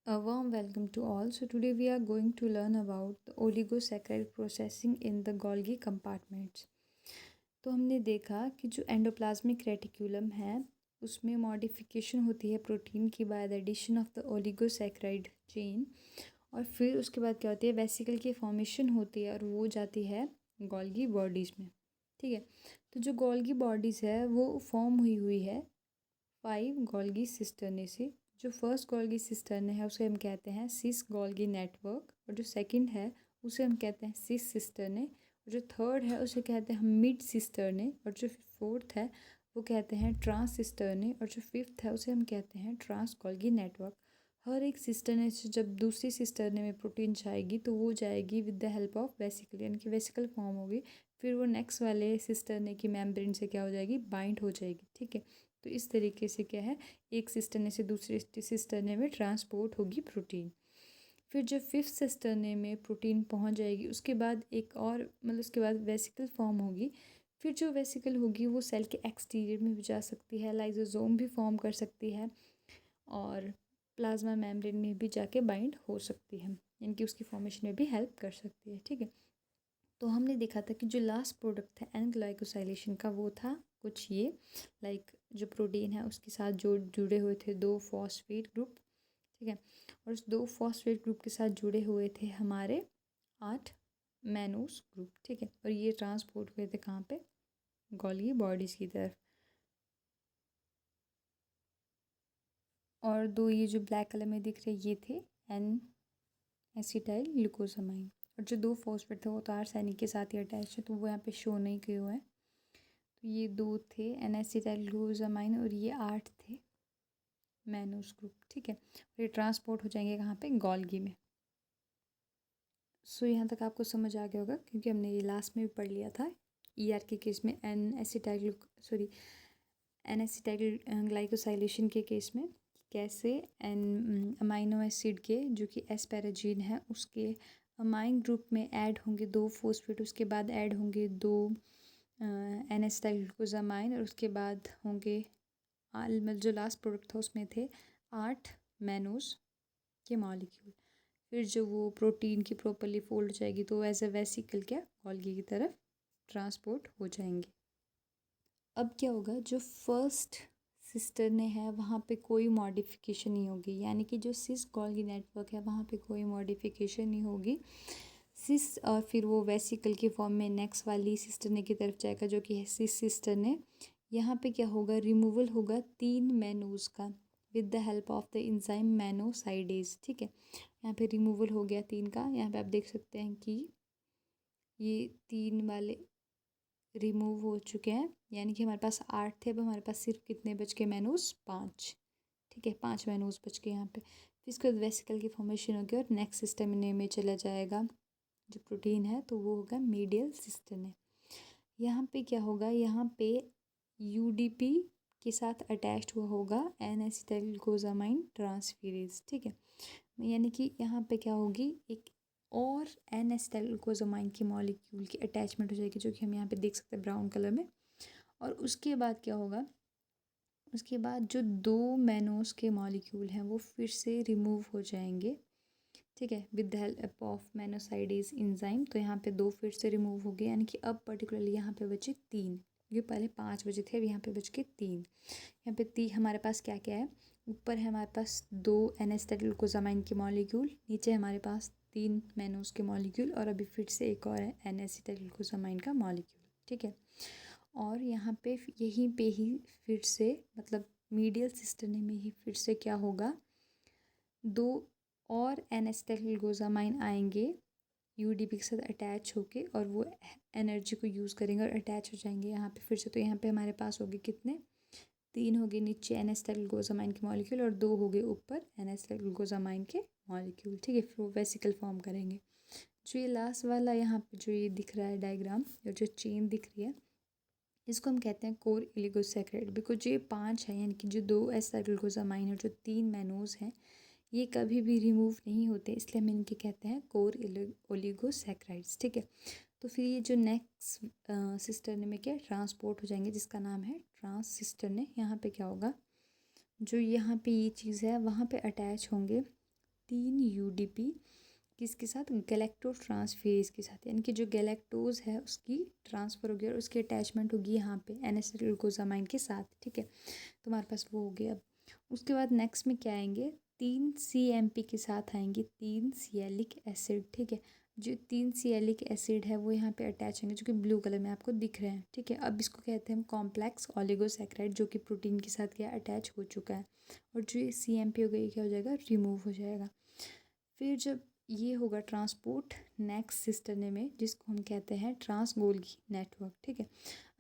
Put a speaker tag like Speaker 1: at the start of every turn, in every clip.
Speaker 1: A warm welcome to all. So today we are going to learn about the oligosaccharide processing in the Golgi compartments. तो हमने देखा कि जो endoplasmic reticulum है उसमें modification होती है प्रोटीन की by the addition of the oligosaccharide chain, और फिर उसके बाद क्या होती है, वेसिकल की फॉर्मेशन होती है और वो जाती है गोल्गी बॉडीज़ में। ठीक है, तो जो गोल्गी बॉडीज़ है वो फॉर्म हुई है 5 गोल्गी सिस्टर्ने से। जो फर्स्ट गोल्गी सिस्टर्ने है उसे हम कहते हैं सिस गोल्गी नेटवर्क, और जो सेकंड है उसे हम कहते हैं सिस सिस्टर्ने, और जो थर्ड है उसे कहते हैं हम मिड सिस्टर्ने, और जो फोर्थ है वो कहते हैं ट्रांस सिस्टर्ने, और जो फिफ्थ है उसे हम कहते हैं ट्रांस गोल्गी नेटवर्क। हर एक सिस्टर्ने से जब दूसरी सिस्टर्ने में प्रोटीन जाएगी तो वो जाएगी with the help of vesicle, यानी कि वेसिकल फॉर्म होगी, फिर वो नेक्स्ट वाले सिस्टर्ने की मेम्ब्रेन से क्या हो जाएगी, बाइंड हो जाएगी। ठीक है, तो इस तरीके से क्या है, एक सिस्टर्ने से दूसरे सिस्टर्ने में ट्रांसपोर्ट होगी प्रोटीन। फिर जब फिफ्थ सिस्टर्ने में प्रोटीन पहुंच जाएगी उसके बाद एक और उसके बाद वेसिकल फॉर्म होगी। फिर जो वेसिकल होगी वो सेल के एक्सटीरियर में भी जा सकती है, लाइजोसोम भी फॉर्म कर सकती है और प्लाज्मा मेम्ब्रेन में भी जाके बाइंड हो सकती है, यानी कि उसकी फॉर्मेशन में भी हेल्प कर सकती है। ठीक है, तो हमने देखा था कि जो लास्ट प्रोडक्ट था एन ग्लाइकोसाइलेशन का वो था कुछ ये, जो प्रोटीन है उसके साथ जो जुड़े हुए थे 2 फॉस्फेट ग्रुप। ठीक है, और उस 2 फॉस्फेट ग्रुप के साथ जुड़े हुए थे हमारे 8 मैनोस ग्रुप। ठीक है, और ये ट्रांसपोर्ट हुए थे कहाँ पे, गोल्गी बॉडीज़ की तरफ। और 2 ये जो ब्लैक कलर में दिख रहे ये थे एन एसिटाइल ग्लूकोसामाइन, और जो 2 फॉस्फेट थे वो तो आर्सेनिक के साथ ही अटैच है तो वो यहाँ पे शो नहीं किए हुए हैं। तो ये 2 थे एन एसिटाइल ग्लूकोसामाइन और ये 8 थे मैनोस ग्रुप। ठीक है, और ये ट्रांसपोर्ट हो जाएंगे कहाँ पे, गोल्गी में। सो यहाँ तक आपको समझ आ गया होगा क्योंकि हमने ये लास्ट में भी पढ़ लिया था ईआर के केस में, एन एसिटाइल ग्लाइकोसाइलेशन के केस में, कैसे एन अमाइनो एसिड के जो कि एस्पेराजीन है उसके अमाइन ग्रुप में ऐड होंगे 2 फॉस्फेट, उसके बाद ऐड होंगे 2 एन एसिटाइल ग्लूकोसामाइन, और उसके बाद होंगे जो लास्ट प्रोडक्ट था उसमें थे 8 मैनोस के मॉलिक्यूल। फिर जो वो प्रोटीन की प्रॉपरली फोल्ड जाएगी तो एज अ वेसिकल क्या गोल्गी की तरफ ट्रांसपोर्ट हो जाएंगे। अब क्या होगा, जो फर्स्ट सिस्टर्ने है वहाँ पे कोई मॉडिफिकेशन नहीं होगी, यानी कि जो सिस गोल्गी नेटवर्क है वहाँ पे कोई मॉडिफिकेशन नहीं होगी सिस, और फिर वो वेसिकल के फॉर्म में नेक्स्ट वाली सिस्टर्ने की तरफ जाएगा जो कि है सिस सिस्टर्ने। यहाँ पे क्या होगा, रिमूवल होगा 3 मैनोज का with the help of the enzyme mannosidase. ठीक है, यहाँ पे रिमूवल हो गया 3 का, यहाँ पे आप देख सकते हैं कि ये 3 वाले रिमूव हो चुके हैं, यानी कि हमारे पास 8 थे, अब हमारे पास सिर्फ कितने बच के मैनोज, 5। ठीक है, 5 मैनोज बच के यहाँ पे। फिर इसके बाद वेसिकल की फॉर्मेशन होगी और नेक्स्ट सिस्टर्ने में चला जाएगा जो प्रोटीन है, तो वो होगा मीडियल सिस्टर्ने। यहाँ पे क्या होगा, यहाँ पे यूडीपी के साथ अटैच्ड हुआ होगा एन एसिटाइल ग्लूकोसामाइन ट्रांसफेरेज। ठीक है, यानी कि यहाँ पे क्या होगी, एक और एन एसिटाइल ग्लूकोसामाइन की मॉलिक्यूल की अटैचमेंट हो जाएगी जो कि हम यहाँ पे देख सकते हैं ब्राउन कलर में। और उसके बाद क्या होगा, उसके बाद जो 2 मैनोस के मॉलिक्यूल हैं वो फिर से रिमूव हो जाएंगे। ठीक है, with the help of mannosidase enzyme. तो यहाँ पे 2 फिर से रिमूव हो गए, यानी कि अब पर्टिकुलरली यहाँ पे बचे 3, ये पहले 5 बचे थे, अब यहाँ पे बच के 3। यहाँ पे 3 हमारे पास क्या क्या है, ऊपर है हमारे पास 2 एन एसिटाइल ग्लूकोसामाइन के मॉलिक्यूल, नीचे हमारे पास 3 मैनोस के मॉलिक्यूल, और अभी फिर से एक और है एन एसिटाइल ग्लूकोसामाइन का मॉलिक्यूल। ठीक है, और यहाँ पे यहीं पे ही फिर से मीडियल सिस्टर्ने में ही फिर से क्या होगा, 2 और एन एसिटाइल ग्लूकोसामाइन आएंगे यूडीपी के साथ अटैच होके, और वो एनर्जी को यूज़ करेंगे और अटैच हो जाएंगे यहाँ पे फिर से। तो यहाँ पे हमारे पास होगे कितने, 3 हो गए नीचे एन एसिटाइल ग्लूकोसामाइन के मॉलिक्यूल और 2 हो गए ऊपर एन एसिटाइल ग्लूकोसामाइन के मॉलिक्यूल। ठीक है, फिर वो वेसिकल फॉर्म करेंगे। जो ये लास्ट वाला यहाँ पे जो ये दिख रहा है डायग्राम, और जो चेन दिख रही है, इसको हम कहते हैं कोर ओलिगोसैकेराइड, बिकॉज ये 5 है, यानी कि जो 2 एसिटाइल ग्लूकोसामाइन और जो 3 मैनोज हैं ये कभी भी रिमूव नहीं होते, इसलिए हम इनके कहते हैं कोर ओलिगोसैकेराइड्स। ठीक है, तो फिर ये जो नेक्स्ट सिस्टर्ने में क्या ट्रांसपोर्ट हो जाएंगे जिसका नाम है ट्रांस सिस्टर्ने। यहाँ पे क्या होगा, जो यहाँ पे ये चीज़ है वहाँ पे अटैच होंगे 3 यूडीपी किसके साथ, गैलेक्टोट्रांसफेरेज के साथ, यानी कि जो गैलेक्टोज है उसकी ट्रांसफ़र होगी और उसकी अटैचमेंट होगी यहाँ पे एन-एसिटिल ग्लूकोसामाइन के साथ। ठीक है, तो हमारे पास वो हो गया। अब उसके बाद नेक्स्ट में क्या आएंगे, 3 CMP के साथ आएंगे 3 सिएलिक एसिड। ठीक है, जो 3 सिएलिक एसिड है वो यहाँ पे अटैच होंगे, जो कि ब्लू कलर में आपको दिख रहे हैं। ठीक है, अब इसको कहते हैं हम कॉम्प्लेक्स ओलिगोसैकेराइड, जो कि प्रोटीन के साथ क्या अटैच हो चुका है, और जो ये CMP हो गई क्या हो जाएगा, रिमूव हो जाएगा। फिर जब ये होगा ट्रांसपोर्ट नेक्स्ट सिस्टर्न में, जिसको हम कहते हैं ट्रांस गोल्गी नेटवर्क। ठीक है,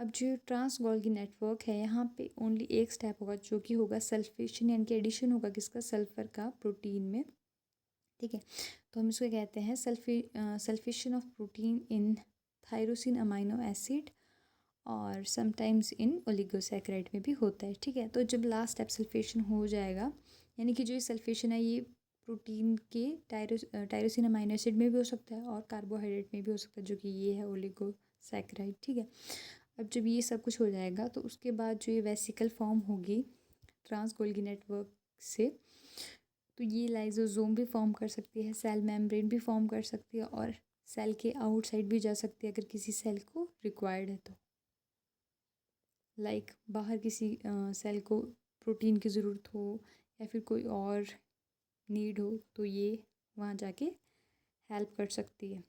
Speaker 1: अब जो ट्रांस गोल्गी नेटवर्क है यहाँ पे ओनली एक स्टेप होगा, जो कि होगा सल्फेशन, यानी कि एडिशन होगा किसका, सल्फर का प्रोटीन में। ठीक है, तो हम इसको कहते हैं sulphation of protein in tyrosine amino acid, और समटाइम्स इन ओलिगोसैकेराइड में भी होता है। ठीक है, तो जब लास्ट स्टेप सल्फेशन हो जाएगा, यानी कि जो ये सल्फेशन है ये प्रोटीन के टायरोसिन अमाइनो एसिड में भी हो सकता है और कार्बोहाइड्रेट में भी हो सकता है, जो कि ये है ओलिगोसैकेराइड। ठीक है, अब जब ये सब कुछ हो जाएगा तो उसके बाद जो ये वेसिकल फॉर्म होगी ट्रांस गोल्गी नेटवर्क से, तो ये लाइजोसोम भी फॉर्म कर सकती है, सेल मेम्ब्रेन भी फॉर्म कर सकती है, और सेल के आउटसाइड भी जा सकती है अगर किसी सेल को रिक्वायर्ड है तो। लाइक बाहर किसी सेल को प्रोटीन की ज़रूरत हो या फिर कोई और नीड हो तो ये वहाँ जाके हेल्प कर सकती है।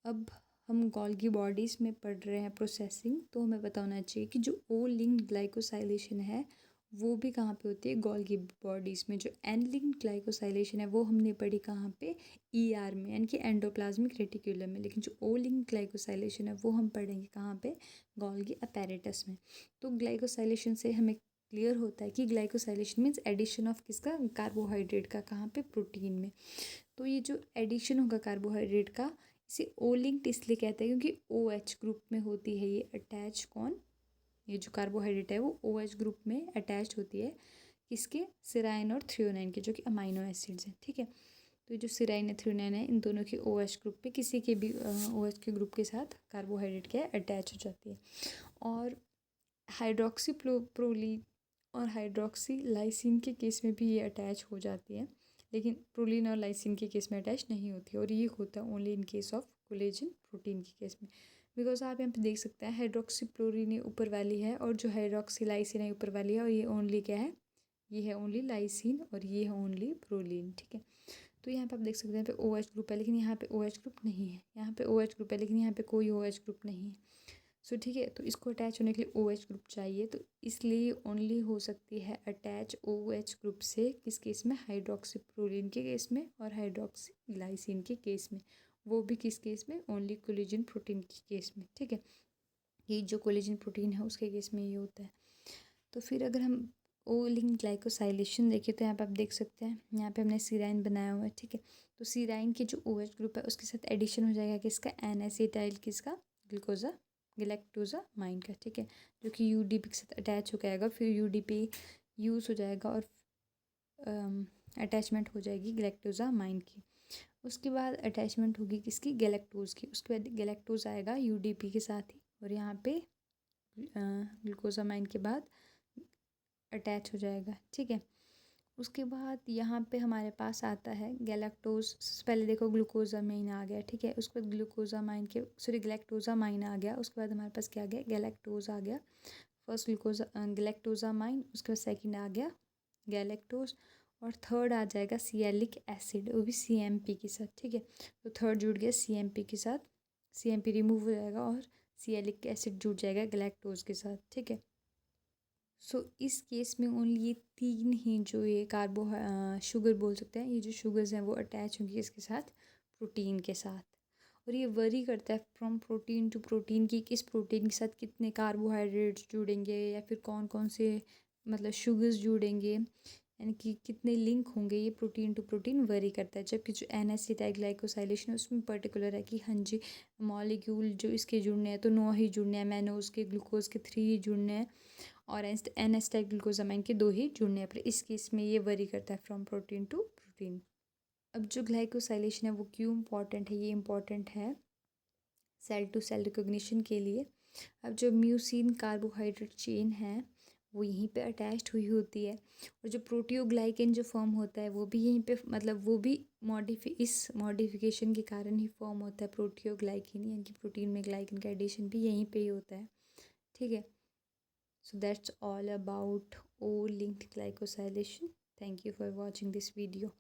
Speaker 1: अब हम गोल्गी बॉडीज़ में पढ़ रहे हैं प्रोसेसिंग, तो हमें पता होना चाहिए कि जो ओ लिंक्ड ग्लाइकोसाइलेशन है वो भी कहाँ पे होती है, गोल्गी बॉडीज़ में। जो एन लिंक्ड ग्लाइकोसाइलेशन है वो हमने पढ़ी कहाँ पे, ER में, यानी कि एंडोप्लाज्मिक रेटिकुलम में। लेकिन जो ओ लिंक्ड ग्लाइकोसाइलेशन है वो हम पढ़ेंगे कहाँ पे, गोल्गी अपैरेटस में। तो ग्लाइकोसाइलेशन से हमें क्लियर होता है कि ग्लाइकोसाइलेशन मीन्स एडिशन ऑफ किसका, कार्बोहाइड्रेट का, कहाँ पे, प्रोटीन में। तो ये जो एडिशन होगा कार्बोहाइड्रेट का, इसे ओ लिंक्ड इसलिए कहते हैं क्योंकि OH ग्रुप में होती है ये अटैच। कौन, ये जो कार्बोहाइड्रेट है वो OH ग्रुप में अटैच होती है किसके, सेराइन और थ्रियोनाइन के, जो कि अमाइनो एसिड्स हैं। ठीक है, तो ये जो सेराइन और थ्रियोनाइन है इन दोनों की OH ग्रुप पे किसी के भी OH के ग्रुप के साथ कार्बोहाइड्रेट क्या अटैच हो जाती है। और हाइड्रोक्सी प्रोलीन और हाइड्रोक्सी लाइसिन के केस में भी ये अटैच हो जाती है, लेकिन प्रोलीन और लाइसिन के केस में अटैच नहीं होती है, और ये होता है only in case of collagen protein के केस में। बिकॉज आप यहाँ पे देख सकते हैं हाइड्रोक्सी प्रोलीन ये ऊपर वाली है और जो हाइड्रोक्सी लाइसिन है ऊपर वाली है, और ये ओनली क्या है, ये है ओनली लाइसिन और ये है ओनली प्रोलीन। ठीक है, तो यहाँ पे आप देख सकते हैं यहाँ पे OH ग्रुप है लेकिन यहाँ पे OH ग्रुप नहीं है, यहाँ पे OH ग्रुप है लेकिन यहाँ पे कोई OH ग्रुप नहीं है। सो ठीक है, तो इसको अटैच होने के लिए OH ग्रुप चाहिए, तो इसलिए ओनली हो सकती है अटैच OH ग्रुप से किस केस में, हाइड्रोक्सी प्रोलीन के केस में और हाइड्रोक्सी ग्लाइसिन के केस में, वो भी किस केस में, ओनली कोलेजन प्रोटीन के केस में। ठीक है, ये जो कोलेजन प्रोटीन है उसके केस में ये होता है। तो फिर अगर हम ओ लिंक ग्लाइकोसाइलेशन देखें तो यहाँ पे आप देख सकते हैं, यहाँ पे हमने सीराइन बनाया हुआ है। ठीक है, तो सीराइन के जो OH ग्रुप है उसके साथ एडिशन हो जाएगा किसका, N-एसिटाइल किसका, ग्लूकोजा गैलेक्टोजामाइन का। ठीक है, जो कि UDP के साथ अटैच हो जाएगा, फिर UDP यूज़ हो जाएगा और अटैचमेंट हो जाएगी गैलेक्टोजामाइन की। उसके बाद अटैचमेंट होगी किसकी, गैलेक्टोज की। उसके बाद गैलेक्टोज आएगा UDP के साथ ही, और यहाँ पे ग्लूकोजामाइन के बाद अटैच हो जाएगा। ठीक है, उसके बाद यहाँ पे हमारे पास आता है गैलेक्टोज। पहले देखो ग्लूकोजामाइन आ गया, ठीक है, उसके बाद ग्लूकोजामाइन के गैलेक्टोजामाइन आ गया, उसके बाद हमारे पास क्या आ गया, गैलेक्टोज आ गया। फर्स्ट गैलेक्टोजामाइन, उसके बाद सेकंड आ गया गैलेक्टोज, और थर्ड आ जाएगा सिएलिक एसिड, वो भी CMP के साथ। ठीक है, तो थर्ड जुड़ गया CMP के साथ, CMP रिमूव हो जाएगा और सिएलिक एसिड जुड़ जाएगा गैलेक्टोज के साथ। ठीक है, सो इस केस में ओनली ये 3 ही जो ये शुगर बोल सकते हैं, ये जो शुगर्स हैं वो अटैच होंगी इसके साथ, प्रोटीन के साथ। और ये वरी करता है फ्रॉम प्रोटीन टू प्रोटीन की किस प्रोटीन के साथ कितने कार्बोहाइड्रेट्स जुड़ेंगे या फिर कौन कौन से मतलब शुगर्स जुड़ेंगे, यानी कि कितने लिंक होंगे, ये प्रोटीन टू प्रोटीन वरी करता है। जबकि जो N-एसिटाइलग्लाइकोसाइलेशन है उसमें पर्टिकुलर है कि हाँ जी मॉलिक्यूल जो इसके जुड़ने हैं तो 9 ही जुड़ने हैं, मैनोज के ग्लूकोज के 3 ही जुड़ने हैं, और N-एसिटाइल ग्लूकोजामाइन के 2 ही जुड़ने हैं। पर इस केस में ये वरी करता है फ्रॉम प्रोटीन टू प्रोटीन। अब जो ग्लाइकोसाइलेशन है वो क्यों इम्पॉर्टेंट है, ये इम्पॉर्टेंट है सेल टू सेल रिकोगनिशन के लिए। अब जो म्यूसिन कार्बोहाइड्रेट चेन है वो यहीं पे अटैच्ड हुई होती है। और जो प्रोटियोग्लाइकेन जो फॉर्म होता है वो भी यहीं पे, मतलब वो भी इस मॉडिफिकेशन के कारण ही फॉर्म होता है प्रोटियोग्लाइकेन, यानी कि प्रोटीन में ग्लाइकेन का एडिशन भी यहीं पे ही होता है। ठीक है, so that's all about O linked glycosylation. Thank you for watching this video.